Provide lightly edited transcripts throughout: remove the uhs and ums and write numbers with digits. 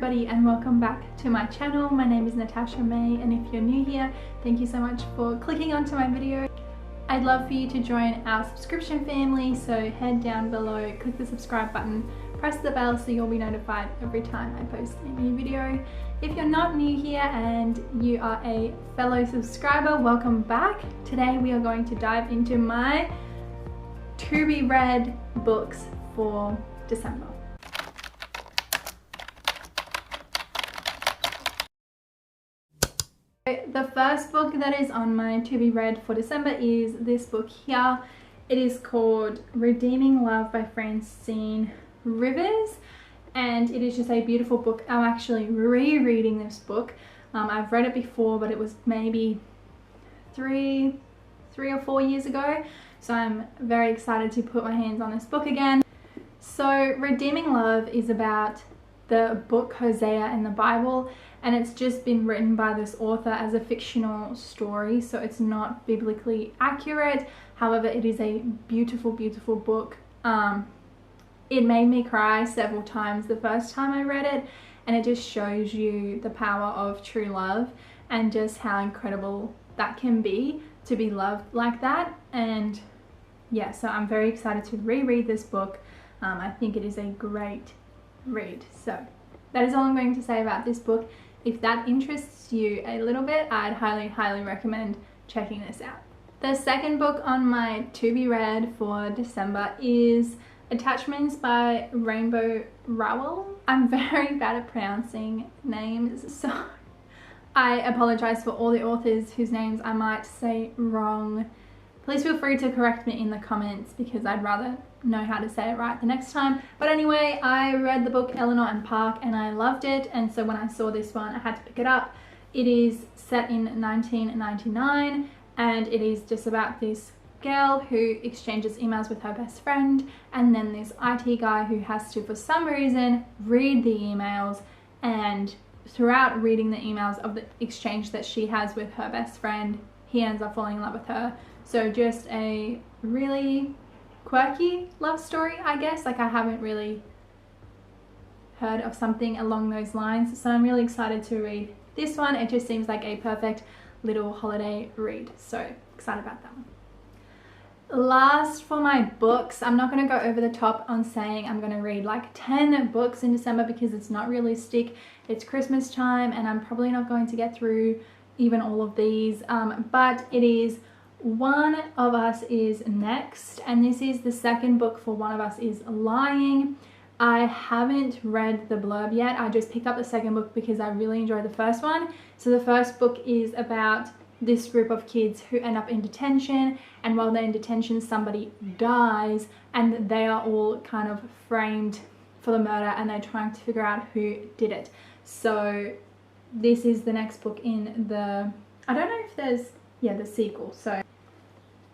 everybody and welcome back to my channel. My name is Natasha May, and if you're new here, thank you so much for clicking onto my video. I'd love for you to join our subscription family, so head down below, click the subscribe button, press the bell so you'll be notified every time I post a new video. If you're not new here and you are a fellow subscriber, welcome back. Today we are going to dive into my to be read books for December. The first book that is on my to be read for December is this book here. It is called Redeeming Love by Francine Rivers, and it is just a beautiful book. I'm actually rereading this book. I've read it before, but it was maybe three or 4 years ago, so I'm very excited to put my hands on this book again. So Redeeming Love is about the book Hosea in the Bible, and it's just been written by this author as a fictional story, so it's not biblically accurate. However, it is a beautiful book. It made me cry several times the first time I read it, and it just shows you the power of true love and just how incredible that can be, to be loved like that. And yeah, so I'm very excited to reread this book. I think it is a great read. So that is all I'm going to say about this book. If that interests you a little bit, I'd highly recommend checking this out. The second book on my to be read for December is Attachments by Rowell. I'm very bad at pronouncing names, so I apologize for all the authors whose names I might say wrong. Please feel free to correct me in the comments, because I'd rather know how to say it right the next time. But anyway, I read the book Eleanor and Park and I loved it, and so when I saw this one I had to pick it up. It is set in 1999 and it is just about this girl who exchanges emails with her best friend, and then this IT guy who has to, for some reason, read the emails, and throughout reading the emails of the exchange that she has with her best friend, he ends up falling in love with her. So just a really quirky love story, I guess. Like, I haven't really heard of something along those lines, so I'm really excited to read this one. It just seems like a perfect little holiday read, so excited about that one. Last for my books, I'm not going to go over the top on saying I'm going to read like 10 books in December, because it's not realistic. It's Christmas time and I'm probably not going to get through even all of these, but it is One of Us is Next, and this is the second book for One of Us is Lying. I haven't read the blurb yet. I just picked up the second book because I really enjoyed the first one. So the first book is about this group of kids who end up in detention, and while they're in detention somebody dies and they are all kind of framed for the murder, and they're trying to figure out who did it. So this is the next book in the, I don't know if there's, yeah, the sequel. So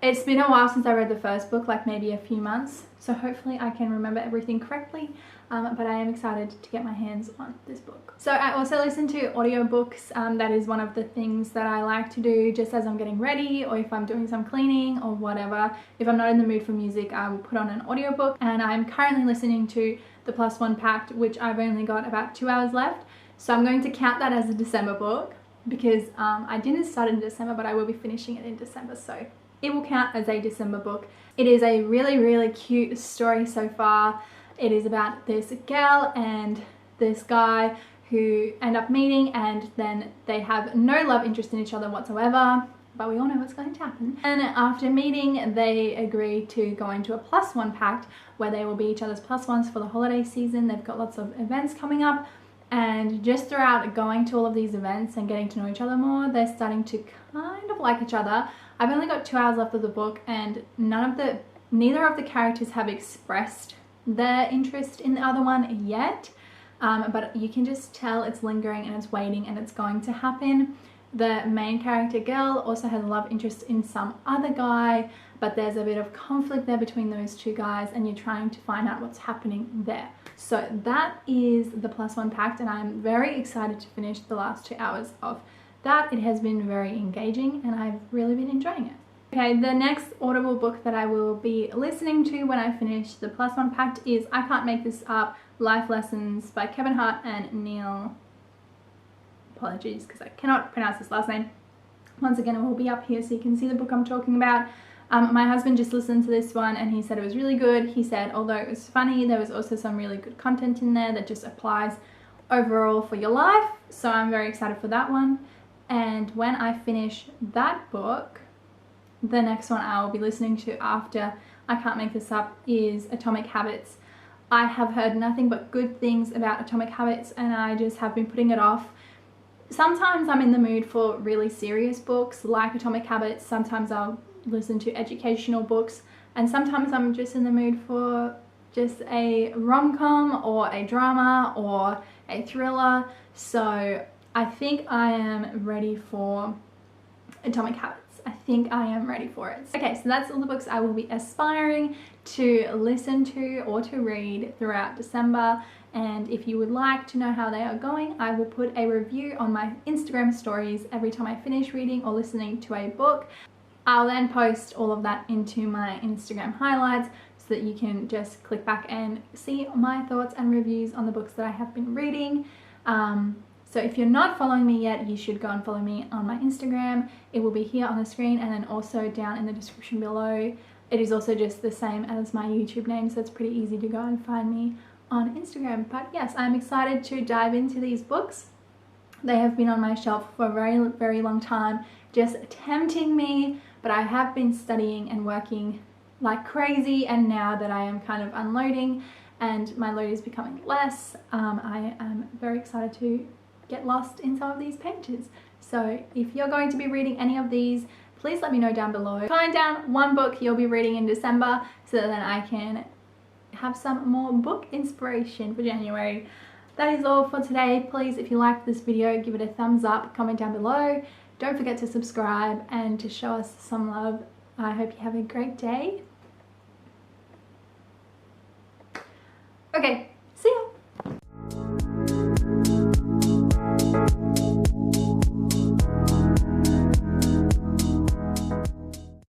it's been a while since I read the first book, like maybe a few months, so hopefully I can remember everything correctly, but I am excited to get my hands on this book. So I also listen to audiobooks. That is one of the things that I like to do just as I'm getting ready, or if I'm doing some cleaning or whatever. If I'm not in the mood for music, I will put on an audiobook, and I'm currently listening to the +1 Pact, which I've only got about 2 hours left, so I'm going to count that as a December book, because I didn't start in December, but I will be finishing it in December, so it will count as a December book. It is a really cute story so far. It is about this girl and this guy who end up meeting, and then they have no love interest in each other whatsoever, but we all know what's going to happen. And after meeting, they agree to go into a +1 pact where they will be each other's +1s for the holiday season. They've got lots of events coming up, and just throughout going to all of these events and getting to know each other more, they're starting to kind of like each other. I've only got 2 hours left of the book, and neither of the characters have expressed their interest in the other one yet, but you can just tell it's lingering and it's waiting and it's going to happen. The main character girl also has a love interest in some other guy, but there's a bit of conflict there between those two guys, and you're trying to find out what's happening there. So that is the +1 Pact, and I'm very excited to finish the last 2 hours of that. It has been very engaging and I've really been enjoying it. Okay, the next Audible book that I will be listening to when I finish the +1 Pact is I Can't Make This Up Life Lessons by Kevin Hart and Neil, apologies because I cannot pronounce this last name. Once again, it will be up here so you can see the book I'm talking about. My husband just listened to this one and he said it was really good. He said although it was funny, there was also some really good content in there that just applies overall for your life. So I'm very excited for that one. And when I finish that book, the next one I will be listening to after I Can't Make This Up is Atomic Habits. I have heard nothing but good things about Atomic Habits and I just have been putting it off. Sometimes I'm in the mood for really serious books like Atomic Habits. Sometimes I'll listen to educational books, and sometimes I'm just in the mood for just a rom-com or a drama or a thriller. So I think I am ready for Atomic Habits. I think I am ready for it. Okay, so that's all the books I will be aspiring to listen to or to read throughout December. And if you would like to know how they are going, I will put a review on my Instagram stories every time I finish reading or listening to a book. I'll then post all of that into my Instagram highlights so that you can just click back and see my thoughts and reviews on the books that I have been reading. So if you're not following me yet, you should go and follow me on my Instagram. It will be here on the screen and then also down in the description below. It is also just the same as my YouTube name, so it's pretty easy to go and find me on Instagram. But yes, I'm excited to dive into these books. They have been on my shelf for a very, very long time, just tempting me, but I have been studying and working like crazy, and now that I am kind of unloading and my load is becoming less, I am very excited to get lost in some of these pages. So if you're going to be reading any of these, please let me know down below. Comment down one book you'll be reading in December so that then I can have some more book inspiration for January. That is all for today. Please, if you liked this video, give it a thumbs up, comment down below. Don't forget to subscribe and to show us some love. I hope you have a great day. Okay,